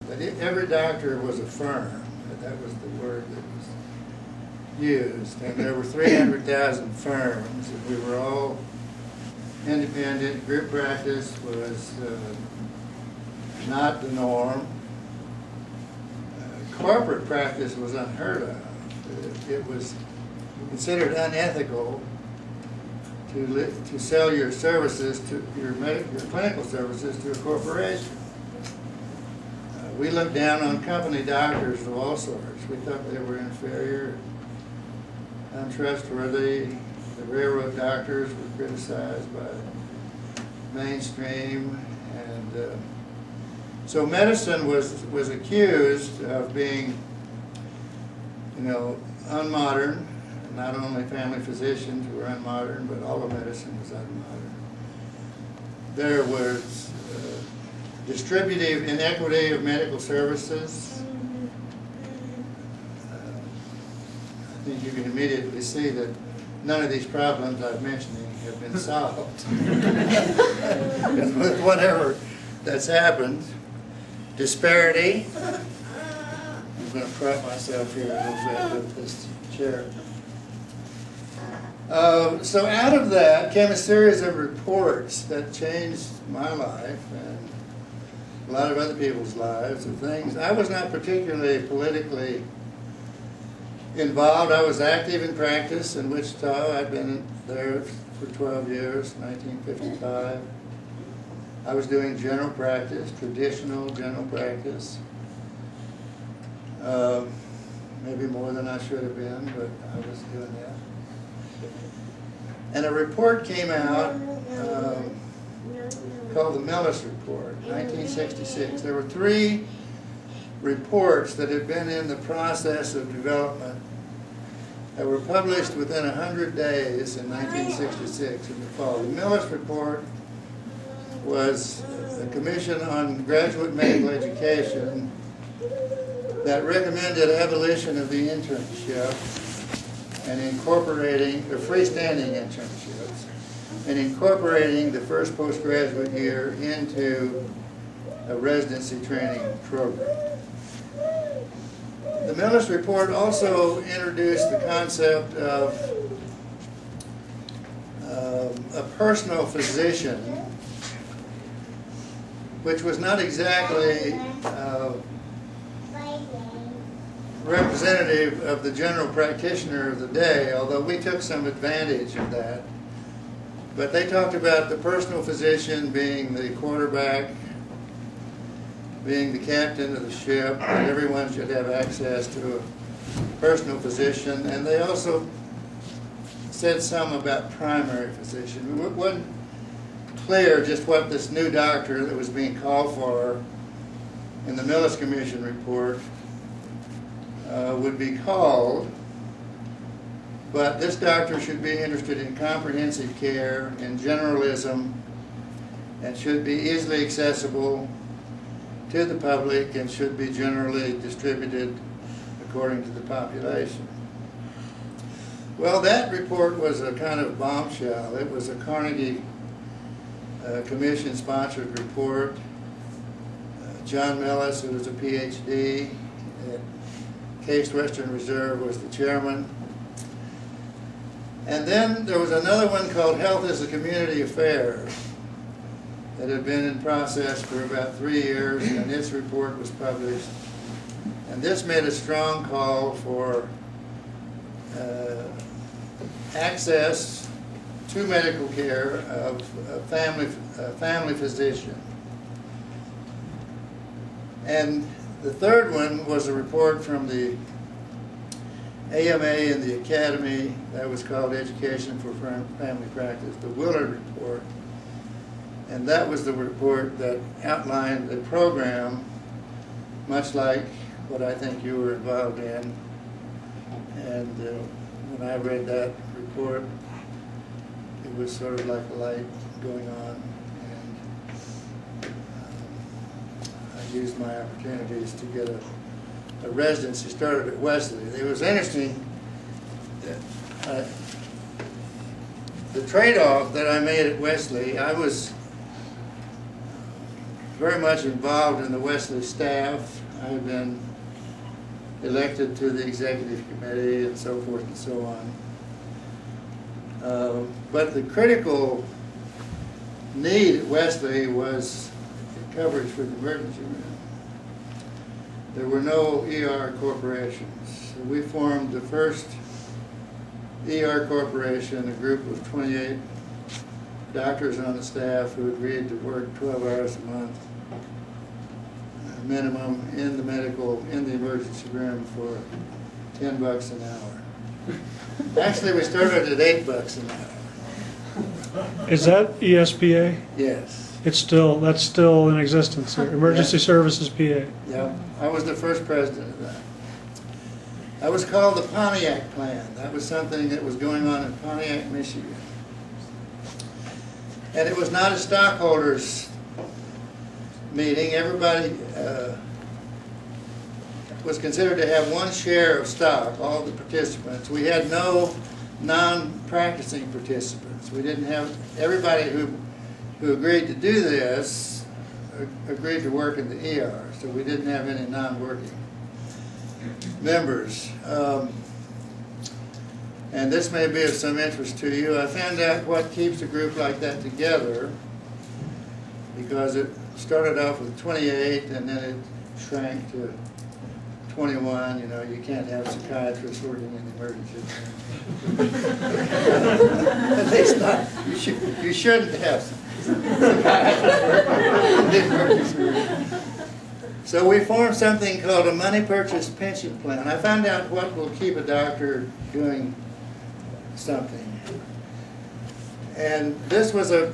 that every doctor was a firm. That was the word that was used. And there were 300,000 firms, and we were all independent. Group practice was not the norm. Corporate practice was unheard of. It was considered unethical to sell your services, to your clinical services, to a corporation. We looked down on company doctors of all sorts. We thought they were inferior, untrustworthy. The railroad doctors were criticized by mainstream, and so medicine was accused of being, unmodern. Not only family physicians were unmodern, but all of medicine was unmodern. There was distributive inequity of medical services. I think you can immediately see that none of these problems I'm mentioning have been solved. With whatever that's happened, disparity. I'm going to prop myself here a little bit with this chair. So out of that came a series of reports that changed my life and a lot of other people's lives, of things. I was not particularly politically involved. I was active in practice in Wichita. I'd been there for 12 years, 1955. I was doing general practice, traditional general practice. Maybe more than I should have been, but I was doing that. And a report came out called the Millis Report, 1966. There were 3 reports that had been in the process of development that were published within 100 days in 1966 in the fall. The Millis Report was a commission on graduate medical education that recommended abolition of the internship and incorporating the freestanding internships and incorporating the first postgraduate year into a residency training program. The Millis Report also introduced the concept of a personal physician, which was not exactly representative of the general practitioner of the day, although we took some advantage of that. But they talked about the personal physician being the quarterback, being the captain of the ship, that everyone should have access to a personal physician. And they also said some about primary physician. It wasn't clear just what this new doctor that was being called for in the Millis Commission report would be called, but this doctor should be interested in comprehensive care, in generalism, and should be easily accessible to the public and should be generally distributed according to the population. Well, that report was a kind of bombshell. It was a Carnegie Commission-sponsored report. John Millis, who was a PhD at Case Western Reserve, was the chairman. And then there was another one called Health as a Community Affair that had been in process for about 3 years, and its report was published. And this made a strong call for access to medical care of a family physician. And the third one was a report from the AMA and the Academy that was called Education for Family Practice, the Willard Report. And that was the report that outlined a program much like what I think you were involved in. And when I read that report, it was sort of like a light going on. And I used my opportunities to get a residency started at Wesley. It was interesting that the trade-off that I made at Wesley, I was very much involved in the Wesley staff. I've been elected to the executive committee and so forth and so on. But the critical need at Wesley was coverage for the emergency room. There were no ER corporations. So we formed the first ER corporation, a group of 28 doctors on the staff who agreed to work 12 hours a month, minimum, in the emergency room for $10 an hour. Actually, we started at $8 an hour. Is that ESPA? Yes. That's still in existence. Emergency Services PA. Yeah, I was the first president of that. That was called the Pontiac Plan. That was something that was going on in Pontiac, Michigan. And it was not a stockholders meeting. Everybody was considered to have one share of stock, all the participants. We had no non-practicing participants. We didn't have, everybody who agreed to do this agreed to work in the ER, so we didn't have any non-working members. And this may be of some interest to you. I found out what keeps a group like that together, because it started off with 28 and then it shrank to 21. You know, you can't have psychiatrists working in the emergency room. At least not, you shouldn't have psychiatrists working in the emergency room. So we formed something called a money purchase pension plan. I found out what will keep a doctor doing something. And this was a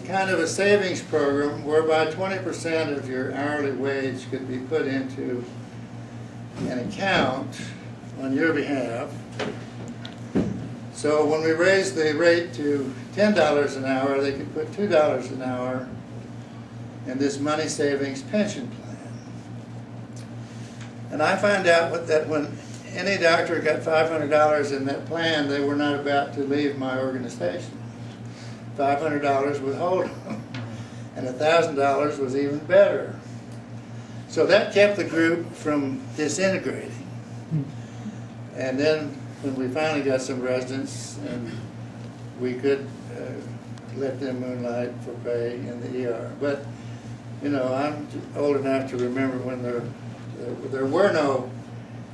kind of a savings program whereby 20% of your hourly wage could be put into an account on your behalf. So when we raised the rate to $10 an hour, they could put $2 an hour in this money savings pension plan. And I found out that when any doctor got $500 in that plan, they were not about to leave my organization. $500 would hold them, and $1,000 was even better. So that kept the group from disintegrating. And then when we finally got some residents, and we could let them moonlight for pay in the ER. But you know, I'm old enough to remember when there were no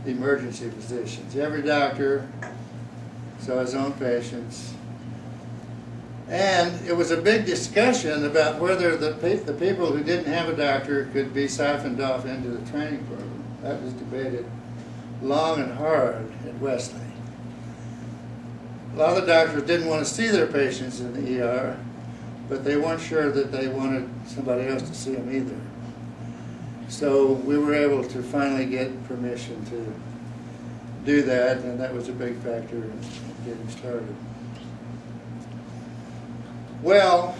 emergency physicians. Every doctor saw his own patients. And it was a big discussion about whether the people who didn't have a doctor could be siphoned off into the training program. That was debated long and hard at Wesley. A lot of the doctors didn't want to see their patients in the ER, but they weren't sure that they wanted somebody else to see them either. So we were able to finally get permission to do that, and that was a big factor in getting started. Well,